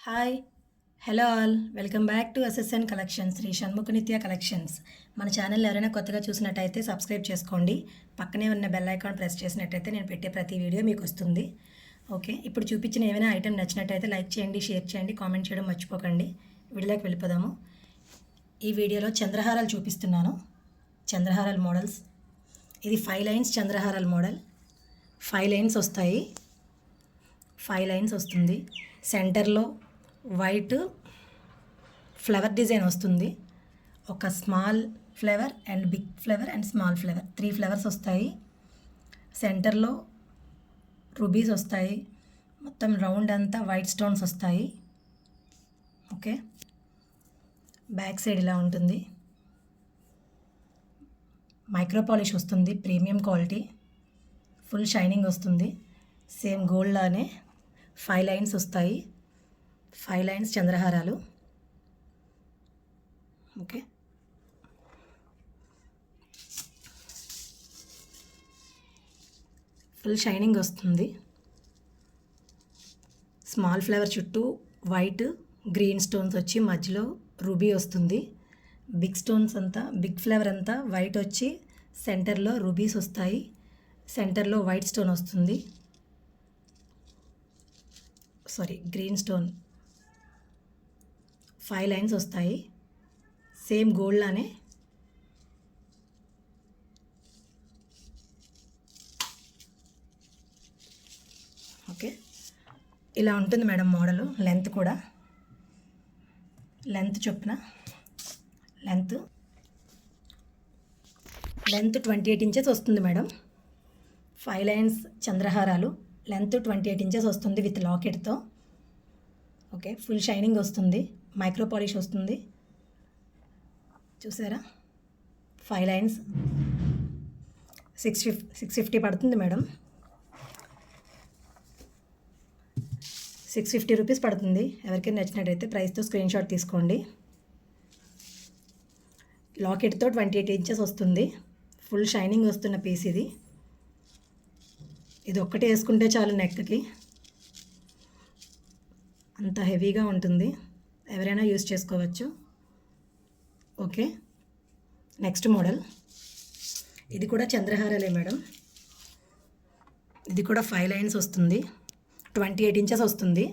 Hi hello all welcome back to SSN collections Sri Shanmukhanitya collections. మన channel ఎవరైనా కొత్తగా చూసినట్టయితే సబ్స్క్రైబ్ చేసుకోండి. పక్కనే ఉన్న బెల్ ఐకాన్ ప్రెస్ చేసినట్టయితే నేను పెట్టే ప్రతి వీడియో మీకు వస్తుంది. ఓకే, ఇప్పుడు చూపించిన ఏమైనా ఐటెం నచ్చినట్టయితే లైక్ చేయండి, షేర్ చేయండి, కామెంట్ చేయడం మర్చిపోకండి. వీడియోలోకి వెళ్ళిపోదాము. ఈ వీడియోలో చంద్రహారాలు చూపిస్తున్నాను. చంద్రహారాల మోడల్స్. ఇది 5 లైన్స్ చంద్రహారాల మోడల్. 5 లైన్స్ వస్తాయి. 5 లైన్స్ వస్తుంది. సెంటర్లో వైట్ ఫ్లవర్ డిజైన్ వస్తుంది. ఒక small flower and big flower and small flower 3 flowers వస్తాయి. సెంటర్లో రూబీస్ వస్తాయి. మొత్తం రౌండ్ అంతా వైట్ స్టోన్స్ వస్తాయి. ఓకే, బ్యాక్ సైడ్ ఇలా ఉంటుంది. మైక్రో పాలిష్ వస్తుంది, ప్రీమియం క్వాలిటీ, ఫుల్ షైనింగ్ వస్తుంది. సేమ్ గోల్డ్ లానే 5 లైన్స్ వస్తాయి. 5 లైన్స్ చంద్రహారాలు. ఓకే, ఫుల్ షైనింగ్ వస్తుంది. స్మాల్ ఫ్లవర్ చుట్టూ వైట్ గ్రీన్ స్టోన్స్ వచ్చి మధ్యలో రూబీ వస్తుంది. బిగ్ స్టోన్స్ అంతా, బిగ్ ఫ్లవర్ అంతా వైట్ వచ్చి సెంటర్లో రూబీస్ వస్తాయి. సెంటర్లో వైట్ స్టోన్ వస్తుంది. Green stone. 5 లైన్స్ వస్తాయి. సేమ్ గోల్డ్ లానే ఓకే, ఇలా ఉంటుంది మేడం మోడలు. లెంత్ కూడా చొప్పున లెంత్ 28 ఇంచెస్ వస్తుంది మేడం. 5 లైన్స్ చంద్రహారాలు. లెంత్ 28 ఇంచెస్ వస్తుంది విత్ లాకెట్తో. ఓకే, ఫుల్ షైనింగ్ వస్తుంది. మైక్రో పాలిష్ వస్తుంది. చూసారా? 5 లైన్స్ 650 పడుతుంది మేడం. 650 రూపీస్ పడుతుంది. ఎవరికైనా నచ్చినట్టయితే ప్రైస్తో స్క్రీన్ షాట్ తీసుకోండి. లాకెట్తో 28 ఇంచెస్ వస్తుంది. ఫుల్ షైనింగ్ వస్తున్న పీస్ ఇది. ఇది ఒక్కటే వేసుకుంటే చాలు నెక్కి. అంత హెవీగా ఉంటుంది. ఎవరైనా యూస్ చేసుకోవచ్చు. Okay, next model. ఇది కూడా చంద్రహారాలే మేడం. ఇది కూడా 5 లైన్స్ వస్తుంది. 28 ఇంచెస్ వస్తుంది.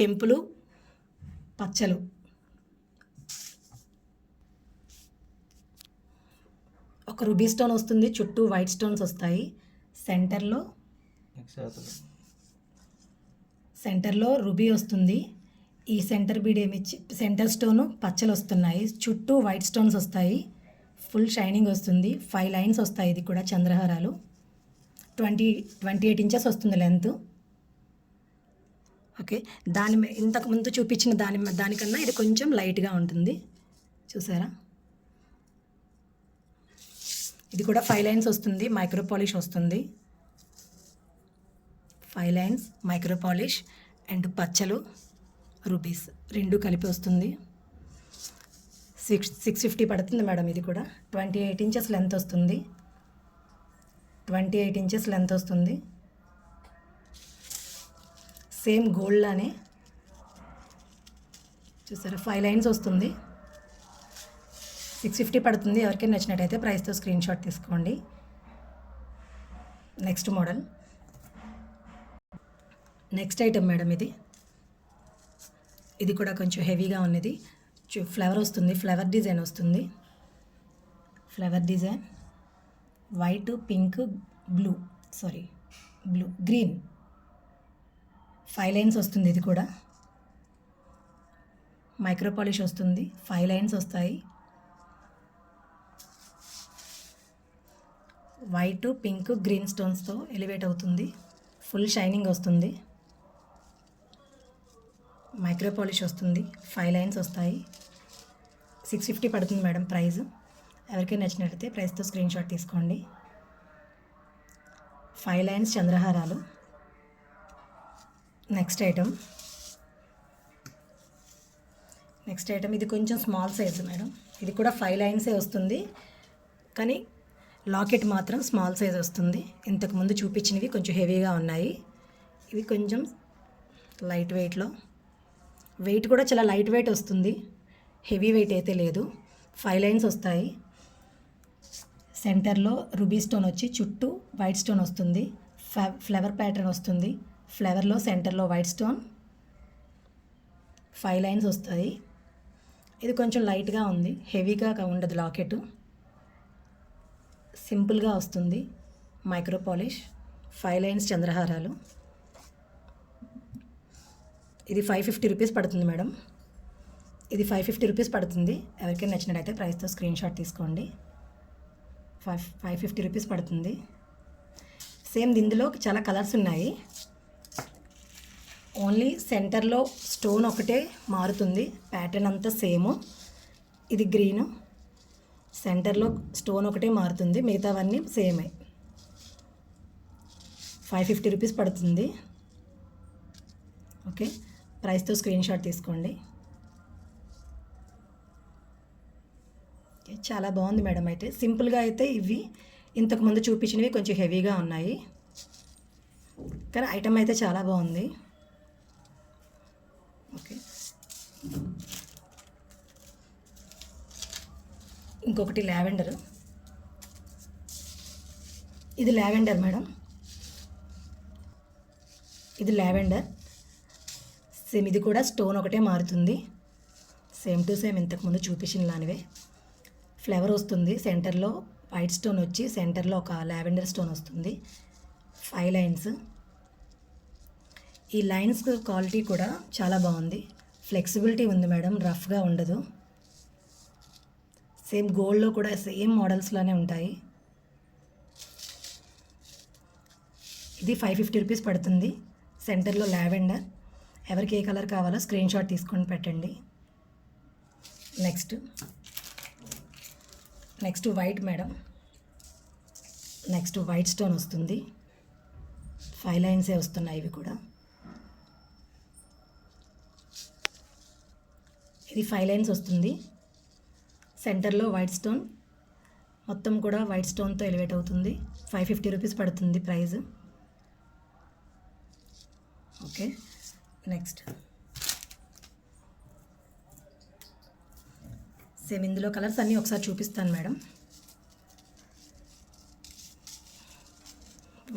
కెంపులు, పచ్చలు. ఒక రూబీ స్టోన్ వస్తుంది. చుట్టూ వైట్ స్టోన్స్ వస్తాయి. సెంటర్లో రూబీ వస్తుంది. ఈ సెంటర్ బీడ్ సెంటర్ స్టోను పచ్చలు వస్తున్నాయి. చుట్టూ వైట్ స్టోన్స్ వస్తాయి. ఫుల్ షైనింగ్ వస్తుంది. 5 లైన్స్ వస్తాయి. ఇది కూడా చంద్రహారాలు. 28 ఇంచెస్ వస్తుంది లెంత్. ఓకే, ఇంతకు ముందు చూపించిన దానికన్నా ఇది కొంచెం లైట్గా ఉంటుంది. చూసారా? ఇది కూడా 5 లైన్స్ వస్తుంది. మైక్రో పాలిష్ వస్తుంది. 5 లైన్స్ మైక్రో పాలిష్ అండ్ పచ్చలు రూబీస్ 2 కలిపి వస్తుంది. 650 పడుతుంది మేడం. ఇది కూడా 28 ఇంచెస్ లెంత్ వస్తుంది. 28 ఇంచెస్ లెంత్ వస్తుంది. సేమ్ గోల్డ్ లానే. చూసారా? 5 లైన్స్ వస్తుంది. 650 పడుతుంది. ఎవరికైనా నచ్చినట్టయితే ప్రైస్తో స్క్రీన్ షాట్ తీసుకోండి. Next model. Next item madam. ఇది కూడా కొంచెం హెవీగా ఉన్నది. ఫ్లవర్ వస్తుంది. ఫ్లవర్ డిజైన్ వస్తుంది. Flower design white, pink, green. 5 lines వస్తుంది. ఇది కూడా మైక్రో పాలిష్ వస్తుంది. 5 లైన్స్ వస్తాయి. వైట్, పింక్, గ్రీన్ స్టోన్స్తో ఎలివేట్ అవుతుంది. ఫుల్ షైనింగ్ వస్తుంది. మైక్రో పాలిష్ వస్తుంది. 5 లైన్స్ వస్తాయి. 650 పడుతుంది మేడం ప్రైస్. ఎవరికైనా నచ్చినట్లయితే ప్రైస్తో స్క్రీన్ షాట్ తీసుకోండి. 5 లైన్స్ చంద్రహారాలు. Next item. ఇది కొంచెం స్మాల్ సైజు మేడం. ఇది కూడా 5 లైన్సే వస్తుంది. కానీ లాకెట్ మాత్రం స్మాల్ సైజ్ వస్తుంది. ఇంతకుముందు చూపించినవి కొంచెం హెవీగా ఉన్నాయి. ఇవి కొంచెం లైట్ వెయిట్లో, వెయిట్ కూడా చాలా లైట్ వెయిట్ వస్తుంది, హెవీ వెయిట్ అయితే లేదు. 5 లైన్స్ వస్తాయి. సెంటర్లో రూబీ స్టోన్ వచ్చి చుట్టూ వైట్ స్టోన్ వస్తుంది. ఫ్లవర్ ప్యాటర్న్ వస్తుంది. ఫ్లవర్లో సెంటర్లో వైట్ స్టోన్, 5 లైన్స్ వస్తాయి. ఇది కొంచెం లైట్గా ఉంది, హెవీగా ఉండదు. లాకెట్ సింపుల్గా వస్తుంది. మైక్రో పాలిష్, 5 లైన్స్ చంద్రహారాలు. ఇది 550 రూపీస్ పడుతుంది మేడం. ఇది 550 రూపీస్ పడుతుంది. ఎవరికైనా నచ్చినట్టయితే ప్రైస్తో స్క్రీన్ షాట్ తీసుకోండి. 550 రూపీస్ పడుతుంది. సేమ్ ఇందులో చాలా కలర్స్ ఉన్నాయి. ఓన్లీ సెంటర్లో స్టోన్ ఒకటే మారుతుంది, ప్యాటర్న్ అంతా సేమ్. ఇది గ్రీను, సెంటర్లో స్టోన్ ఒకటే మారుతుంది, మిగతావన్నీ సేమే. 550 రూపీస్ పడుతుంది. ఓకే, ప్రైస్తో స్క్రీన్ షాట్ తీసుకోండి. చాలా బాగుంది మేడం. అయితే సింపుల్గా అయితే ఇవి ఇంతకుముందు చూపించినవి కొంచెం హెవీగా ఉన్నాయి, కానీ ఐటమ్ అయితే చాలా బాగుంది. ఓకే, ఇంకొకటి లావెండర్. ఇది లావెండర్ మేడం, ఇది లావెండర్. సేమ్ ఇది కూడా స్టోన్ ఒకటే మారుతుంది, సేమ్ టు సేమ్ ఇంతకుముందు చూపించిన లానివే. ఫ్లవర్ వస్తుంది, సెంటర్లో వైట్ స్టోన్ వచ్చి సెంటర్లో ఒక లావెండర్ స్టోన్ వస్తుంది. 5 లైన్స్. ఈ లైన్స్ క్వాలిటీ కూడా చాలా బాగుంది, ఫ్లెక్సిబిలిటీ ఉంది మేడం, రఫ్గా ఉండదు. సేమ్ గోల్డ్లో కూడా సేమ్ మోడల్స్లోనే ఉంటాయి. ఇది 550 రూపీస్ పడుతుంది. సెంటర్లో లావెండర్. ఎవరికి ఏ కలర్ కావాలో స్క్రీన్ షాట్ తీసుకొని పెట్టండి. Next white madam. Next white stone వస్తుంది, 5 లైన్సే వస్తున్నాయి ఇవి కూడా. ఇది 5 లైన్స్ వస్తుంది, సెంటర్లో వైట్ స్టోన్, మొత్తం కూడా వైట్ స్టోన్తో ఎలివేట్ అవుతుంది. 550 రూపీస్ పడుతుంది ప్రైస్. ఓకే, నెక్స్ట్ సేమ్ ఇందులో కలర్స్ అన్నీ ఒకసారి చూపిస్తాను మేడం.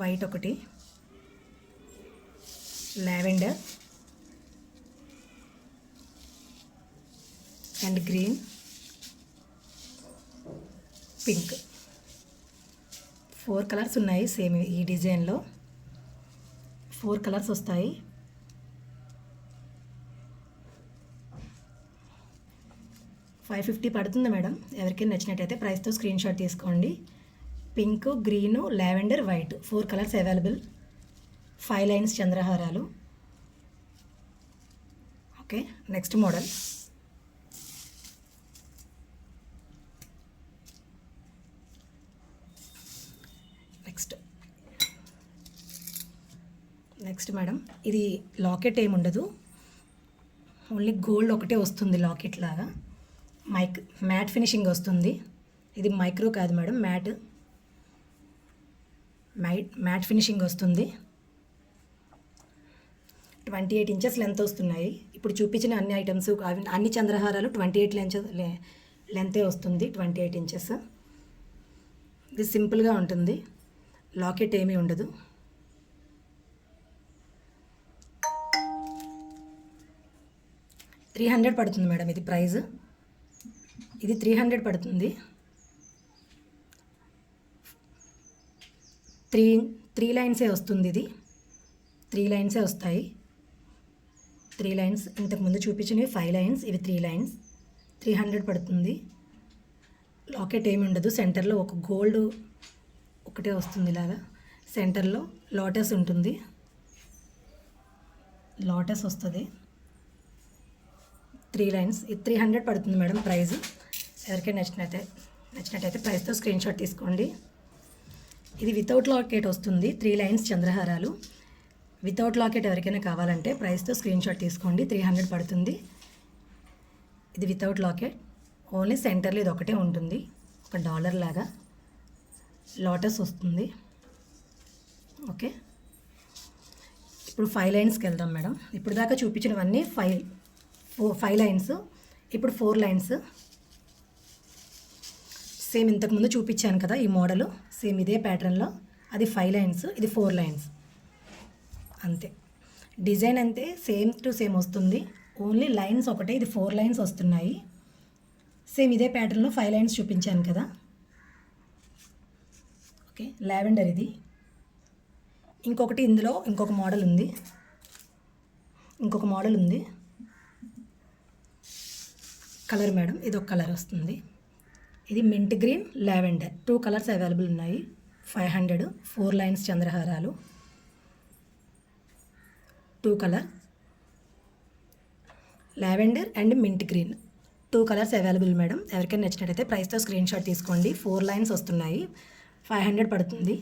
వైట్ ఒకటి, lavender and green, pink. 4 colours ఉన్నాయి సేమ్ ఈ డిజైన్లో. 4 కలర్స్ వస్తాయి. $550 పడుతుంది మేడం. ఎవరికైనా నచ్చినట్టయితే ప్రైస్తో స్క్రీన్ షాట్ తీసుకోండి. Pink, green, lavender, white 4 colours available. 5 lines చంద్రహారాలు. Okay, next model. Next madam, ఇది లాకెట్ ఏమి ఉండదు, ఓన్లీ గోల్డ్ ఒకటే వస్తుంది లాకెట్ లాగా. మ్యాట్ ఫినిషింగ్ వస్తుంది. ఇది మైక్రో కాదు మేడం, మ్యాట్ ఫినిషింగ్ వస్తుంది. 28 ఇంచెస్ లెంత్ వస్తున్నాయి. ఇప్పుడు చూపించిన అన్ని ఐటమ్స్, అన్ని చంద్రహారాలు 28 లెంతే వస్తుంది, 28 ఇంచెస్. ఇది సింపుల్గా ఉంటుంది, లాకెట్ ఏమీ ఉండదు. $300 పడుతుంది మేడం ఇది ప్రైస్. ఇది 300 పడుతుంది. 3 లైన్సే వస్తుంది. ఇది 3 లైన్సే వస్తాయి. 3 లైన్స్. ఇంతకుముందు చూపించినవి 5 లైన్స్, ఇవి 3 లైన్స్. 300 పడుతుంది. లాకెట్ ఏమి ఉండదు. సెంటర్లో ఒక గోల్డ్ ఒకటే వస్తుంది ఇలాగా. సెంటర్లో లోటస్ ఉంటుంది, లోటస్ వస్తుంది. 3 లైన్స్. ఇది 300 పడుతుంది మేడం ప్రైస్. ఎవరికైనా నచ్చినట్టయితే ప్రైస్తో స్క్రీన్ షాట్ తీసుకోండి. ఇది వితౌట్ లాకెట్ వస్తుంది. 3 లైన్స్ చంద్రహారాలు వితౌట్ లాకెట్. ఎవరికైనా కావాలంటే ప్రైస్తో స్క్రీన్ షాట్ తీసుకోండి. 300 పడుతుంది. ఇది వితౌట్ లాకెట్, ఓన్లీ సెంటర్లో ఇది ఒకటే ఉంటుంది, ఒక డాలర్ లాగా లోటస్ వస్తుంది. ఓకే, ఇప్పుడు 5 లైన్స్కి వెళ్దాం మేడం. ఇప్పుడు దాకా చూపించినవన్నీ 5 లైన్స్, ఇప్పుడు 4 లైన్స్. సేమ్ ఇంతకుముందు చూపించాను కదా ఈ మోడలు, సేమ్ ఇదే ప్యాటర్న్లో. అది 5 లైన్స్, ఇది 4 లైన్స్ అంతే. డిజైన్ అంతే సేమ్ టు సేమ్ వస్తుంది, ఓన్లీ లైన్స్ ఒకటే. ఇది 4 లైన్స్ వస్తున్నాయి. సేమ్ ఇదే ప్యాటర్న్లో 5 లైన్స్ చూపించాను కదా. ఓకే, లావెండర్ ఇది. ఇంకొకటి ఇందులో ఇంకొక మోడల్ ఉంది, కలర్ మేడం. ఇది ఒక కలర్ వస్తుంది, ఇది mint green lavender. 2 colours available ఉన్నాయి. 500, 4 లైన్స్ చంద్రహారాలు, 2 colour lavender and mint green. 2 colours available madam. ఎవరికైనా నచ్చినట్టయితే ప్రైస్తో స్క్రీన్ షాట్ తీసుకోండి. 4 లైన్స్ వస్తున్నాయి, 500 పడుతుంది.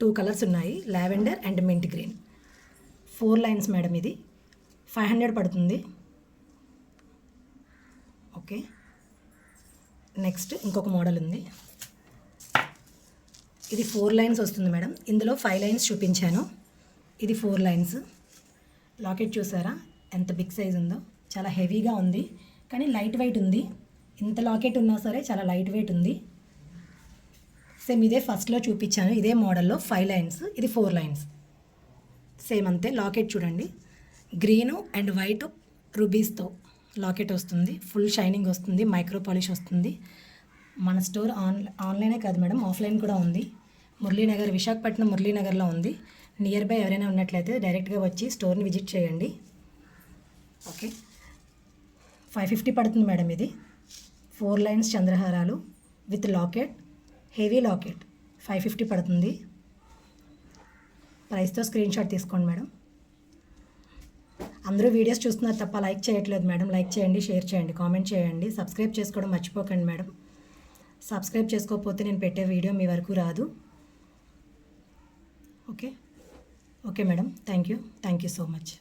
టూ కలర్స్ ఉన్నాయి, lavender and mint green. 4 lines madam. ఇది 500 పడుతుంది. ఓకే, నెక్స్ట్ ఇంకొక మోడల్ ఉంది. ఇది 4 లైన్స్ వస్తుంది మేడం. ఇందులో 5 లైన్స్ చూపించాను, ఇది 4 లైన్స్. లాకెట్ చూసారా ఎంత బిగ్ సైజ్ ఉందో, చాలా హెవీగా ఉంది కానీ లైట్ వెయిట్ ఉంది. ఇంత లాకెట్ ఉన్నా సరే చాలా లైట్ వెయిట్ ఉంది. సేమ్ ఇదే ఫస్ట్లో చూపించాను, ఇదే మోడల్లో 5 లైన్స్, ఇది 4 లైన్స్. సేమ్ అంతే. లాకెట్ చూడండి, గ్రీను అండ్ వైట్ రూబీస్తో లాకెట్ వస్తుంది. ఫుల్ షైనింగ్ వస్తుంది, మైక్రో పాలిష్ వస్తుంది. మన స్టోర్ ఆన్లైనే కాదు మేడం, ఆఫ్లైన్ కూడా ఉంది. మురళీనగర్, విశాఖపట్నం మురళీనగర్లో ఉంది. నియర్ బై ఎవరైనా ఉన్నట్లయితే డైరెక్ట్గా వచ్చి స్టోర్ని విజిట్ చేయండి. ఓకే, 550 పడుతుంది మేడం. ఇది 4 లైన్స్ చంద్రహారాలు విత్ లాకెట్, హెవీ లాకెట్. 550 పడుతుంది. ప్రైస్తో స్క్రీన్ షాట్ తీసుకోండి మేడం. అందరూ వీడియోస్ చూస్తున్నారు తప్ప లైక్ చేయట్లేదు మేడం. లైక్ చేయండి, షేర్ చేయండి, కామెంట్ చేయండి. సబ్స్క్రైబ్ చేసుకోవడం మర్చిపోకండి మేడం. సబ్స్క్రైబ్ చేసుకోకపోతే నేను పెట్టే వీడియో మీ వరకు రాదు. Okay madam, thank you so much.